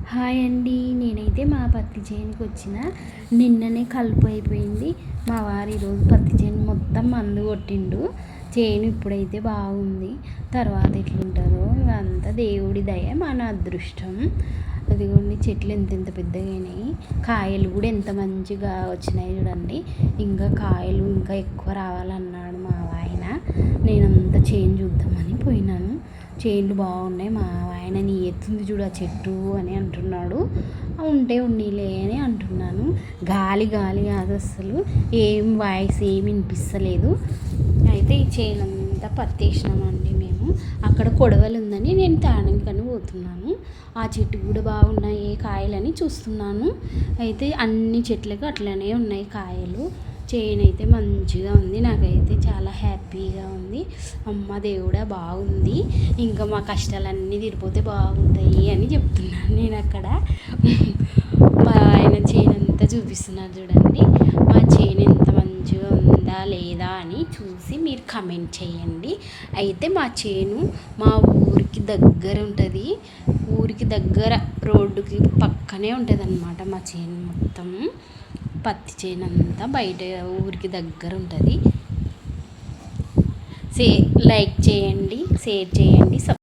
Hi అండి. నేనైతే మా పత్తి చేనుకి వచ్చిన. నిన్ననే కలుపు అయిపోయింది. మా వారు ఈరోజు పత్తి చేను మొత్తం మందు కొట్టిండు. చేను ఇప్పుడైతే బాగుంది. తర్వాత ఎట్లుంటుందో అంతా దేవుడి దయ, మన అదృష్టం. అదిగోండి చెట్లు ఎంత పెద్దగా అయినాయి. కాయలు కూడా ఎంత మంచిగా వచ్చినాయి చూడండి. ఇంకా కాయలు ఇంకా ఎక్కువ రావాలన్నాడు మా ఆయన. నేనంతా చేను చూద్దామని పోయినాను. చేన్లు బాగున్నాయి. మా ఆయన నీ ఎత్తుంది చూడ చెట్టు అని అంటున్నాడు. ఉంటే ఉన్నీలే అని అంటున్నాను. గాలి కాదు అసలు. ఏం వాయిస్ ఏమి వినిపిస్తలేదు. అయితే ఈ చేను అంతా పత్తేసినామండి మేము. అక్కడ కొడవలు ఉందని నేను తాడానికి పోతున్నాను. ఆ చెట్టు కూడా బాగున్నాయి కాయలని చూస్తున్నాను. అయితే అన్ని చెట్లకు అట్లనే ఉన్నాయి కాయలు. చేను అయితే మంచిగా ఉంది. నాకైతే చాలా హ్యాపీగా ఉంది. అమ్మ దేవుడా బాగుంది. ఇంకా మా కష్టాలన్నీ తీరిపోతే బాగుంటాయి అని చెప్తున్నాను నేను అక్కడ. మా ఆయన చేను అంతా చూపిస్తున్నారు చూడండి. మా చేను ఎంత మంచిగా ఉందా లేదా అని చూసి మీరు కమెంట్ చేయండి. అయితే మా చేను మా ఊరికి దగ్గర ఉంటుంది. ఊరికి దగ్గర రోడ్డుకి పక్కనే ఉంటుంది అన్నమాట మా చేను మొత్తం. పత్తి చేను అంతా బయట ఊరికి దగ్గర ఉంటుంది. లైక్ చేయండి, షేర్ చేయండి.